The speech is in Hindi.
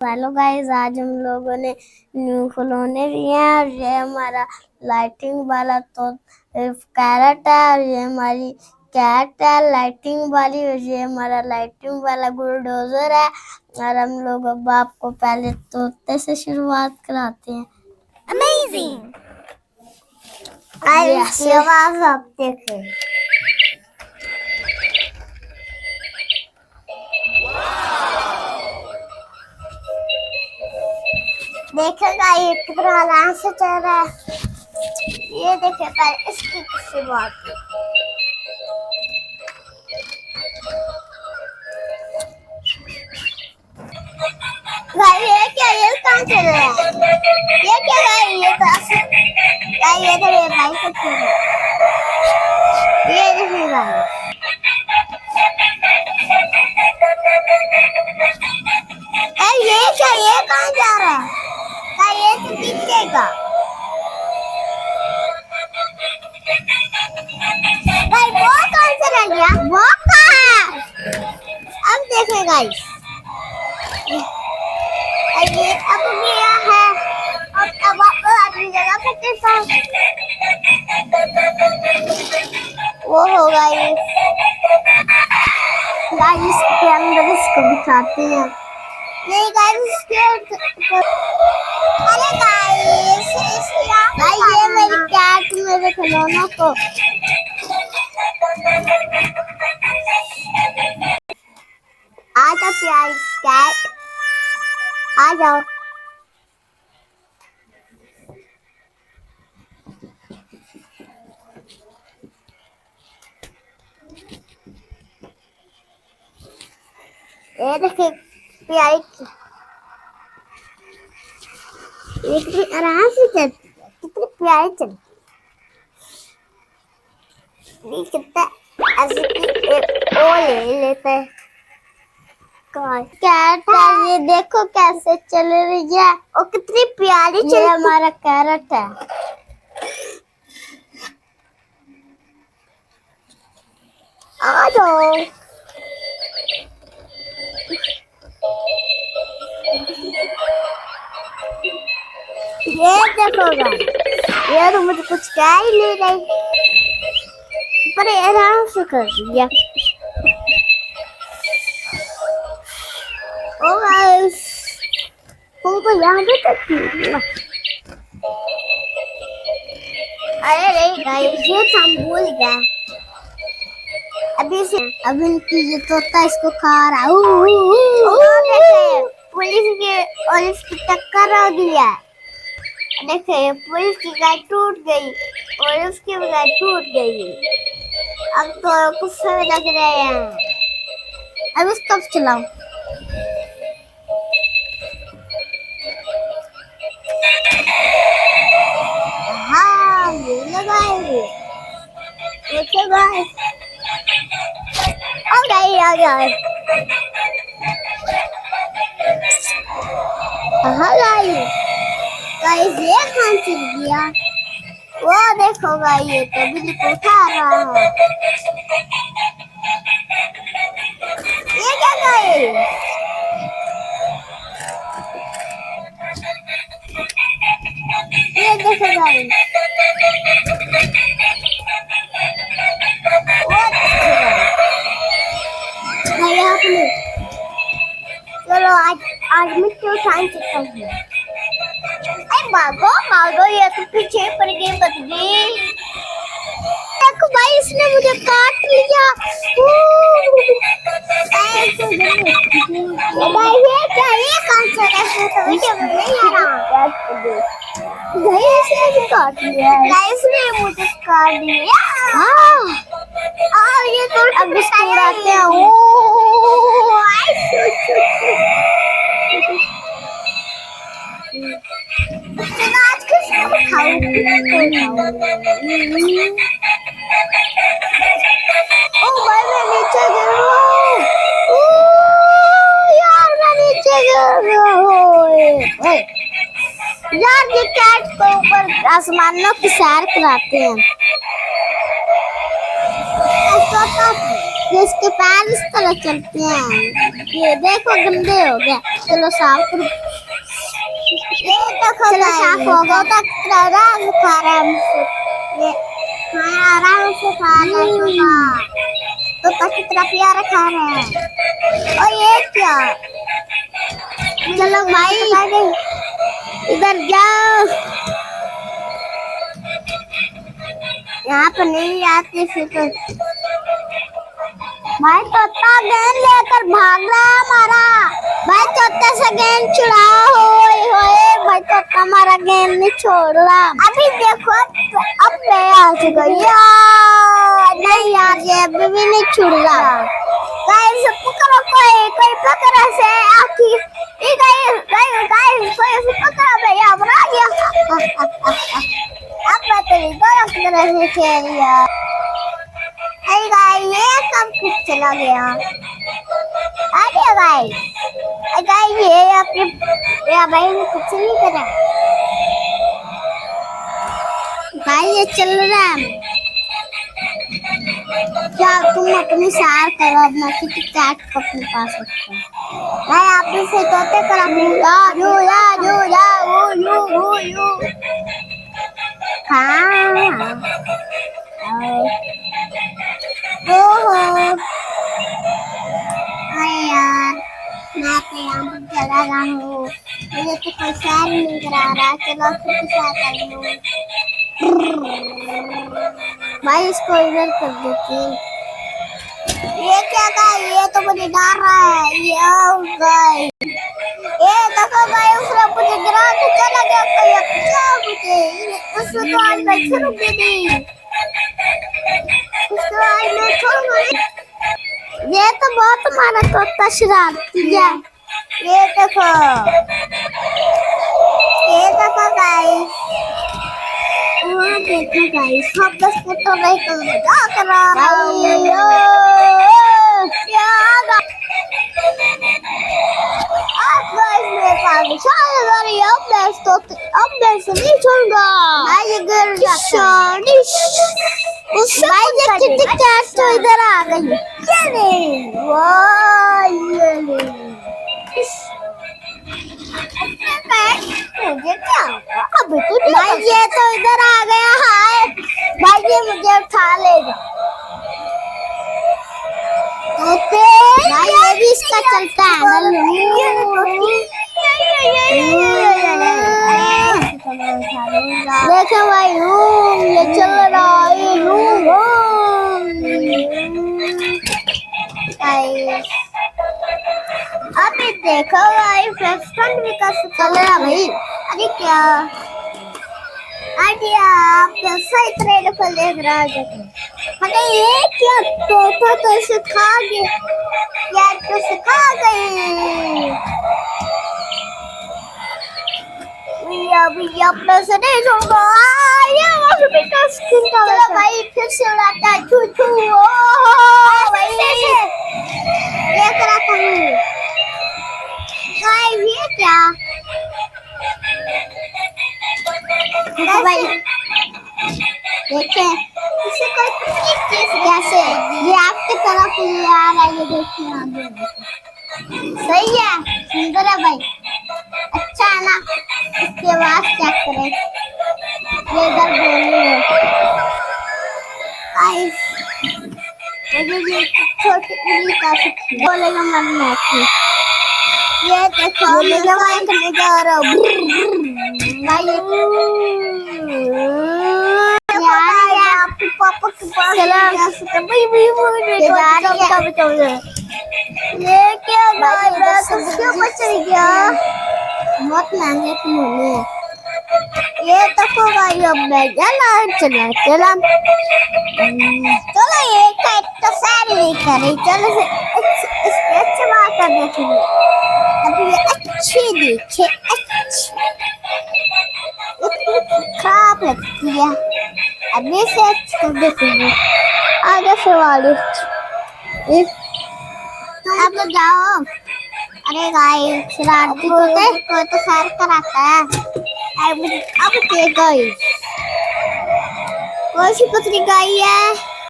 हेलो गाइस, आज हम लोगों ने न्यू खिलौने लिए हैं और ये हमारा लाइटिंग वाला तो कैरेट है और ये हमारी कैट है लाइटिंग वाली और ये हमारा लाइटिंग वाला बुलडोजर है। और हम लोग अब आपको पहले तोते से शुरुआत कराते हैं। अमेजिंग! इसकी आवाज आप देखें। देखेगा ये कितना आराम से चल रहा है। ये देखेगा इसकी किसी बात भाई ये क्या, ये कहाँ चल रहा है? ये क्या भाई, ये तो भाई ये तो ये भाई को चल रहा है। ये देखेगा ये क्या, ये कहाँ जा रहा है? ये तो दिखेगा भाई, वो कौन सा रह गया? वो कहाँ है? अब देखेगा ये अब गया है। अब अपनी जगह पे कैसा वो होगा ये गाइस के अंदर इसको बिठाते हैं। ये गाइस अरे गाइस भाई ये मेरी कैट मेरे खिलौनों को आ जाओ प्यारी कैट, आ जाओ। ये देखिए प्यारी, ये कितनी आराम से चलती है, कितनी प्यारी चलती है। कितना ऐसे एक ओ ले लेते हैं। कैट है, ये देखो कैसे चल रही है और कितनी प्यारी चल। ये हमारा कैरेट है। आ जाओ। ये देखो ये तो मुझे कुछ कह ही नहीं रही, पर आराम से कर दिया। ओ गाइस, तो यहाँ पे तक अरे गाइस ये हम भूल गया। अभी इनकी ये तोता इसको खा रहा है। पुलिस की टक्कर हो गई है। देखिए पुलिस की गाय टूट गई और उसकी गाय टूट गई। अब तो कुछ समय लग रहे हैं। अब इसको चलाओ। हाँ ये लगाएंगे। देखो गाइस, आ गई हाँ गाइस ये कौन चल गया? वो देखो गाइस, ये तो बिल्ली को उठा रहा है। ये क्या गाइस? ये देखो गाइस, चलो आज मिट्टी उठाने चलता हूँ। भागो ये तो पीछे पड़ गई, बच गई। देखो भाई इसने मुझे काट लिया। ये क्या, ये कौन सा है? तो मुझे नहीं आ रहा। इसने काट लिया, इसने मुझे काट लिया। हाँ ये तो अब उड़ाते हैं। आज किसको खाऊं? ओ भाई मैं नीचे गिर रहा हूँ। यार मैं नीचे गिर रहा हूँ। यार ये कैट को ऊपर आसमानों की सैर कराते हैं। ये इसके पैर इस तरह चलते हैं। ये देखो गंदे हो गए, चलो साफ करो। ये देखो चलो साफ हो गया। तो आराम खा रहा है मुझसे, ये खाना आराम से खा रहा है। तो कितना प्यारा खा रहा है। और ये क्या, चलो भाई इधर जाओ, यहाँ पर नहीं आते फिर तो। भाई तोता गेंद लेकर भाग रहा है हमारा। भाई तोते से गेंद छुड़ाओ, होए भाई तोता हमारा गेंद नहीं छोड़ रहा। अभी देखो अब मैं आ चुका यार। नहीं यार ये अभी भी नहीं छुड़ रहा। गाइस पकड़ो, कोई पकड़ो से आखिर गाइस कोई पकड़ो भैया, बना गया। अब मैं तेरी तरफ से खेल रहा। अरे गाइस ये कब कुछ चला गया। अरे गाइस ये आपने या भाई ने कुछ नहीं करा। गाइस ये चल रहा है। क्या तुम अपनी सार करो, अपना किसी कैट को अपने पास रखो। मैं आप से तोते करा ओहो यार, मैं तो यहाँ पर चला रहा हूँ, मुझे तो कोई सैर नहीं करा रहा। चलो फिर सैर कर लूँ। भाई इसको इधर कर देती। ये क्या गाय, ये तो मुझे डर रहा है। ये गाय, ये देखो गाय उसने मुझे गिरा के चला गया। क्या मुझे उसने तो आज मैं शुरू की थी, उसको आज मैं छोड़। ये तो बहुत हमारा तोता शरारती है। ये देखो गाइस, वहाँ देखो गाइस, सब बस तो नहीं क्या कर रहा है। अब मैं इसे नहीं छोड़ूंगा। कैट तो इधर आ गई। मुझे क्या अब तो भाई ये तो इधर आ गया। हाय भाई ये मुझे उठा लेगा। भाई ये भी इसका चलता है। देखो भाई ये चल रहा है। अभी देखो भाई फ्रस्टन भी कर चल रहा भाई। अरे क्या आप सही तरह को देख रहा है। अरे ये क्या तोता तो सिखा गए यार, तो सिखा गए। अभी अपने से नहीं छोड़ूंगा। चलो भाई फिर से उड़ाता है। छू छू भाई ये कराता हूँ। ये क्या भाई देखे इसे कोई चीज कैसे ये आपकी तरफ आ रहा है। ये देखिए सही है, सुंदर है भाई, अच्छा है ना। इसके बाद चेक करें, ये इधर बोलिए ये छोटी उंगली का बोलेगा मरना। ये देखो बोलेगा मैं करने जा रहा हूँ पापा के पास। ये क्या क्यों बच गया, बहुत महंगे खिलौने। ये देखो भाई अब मैं चला चलो ये तो सारी नहीं करी। चलो इसकी अच्छी बात कर देखेंगे। अब ये अच्छी दिखे, अच्छी खराब लगती है। अभी से अच्छी देखेंगे आगे से वाली। अब जाओ। अरे गाइस शरारती कोई तो सैर कराता है। अब के गाइस कौन सी पत्नी गाय है।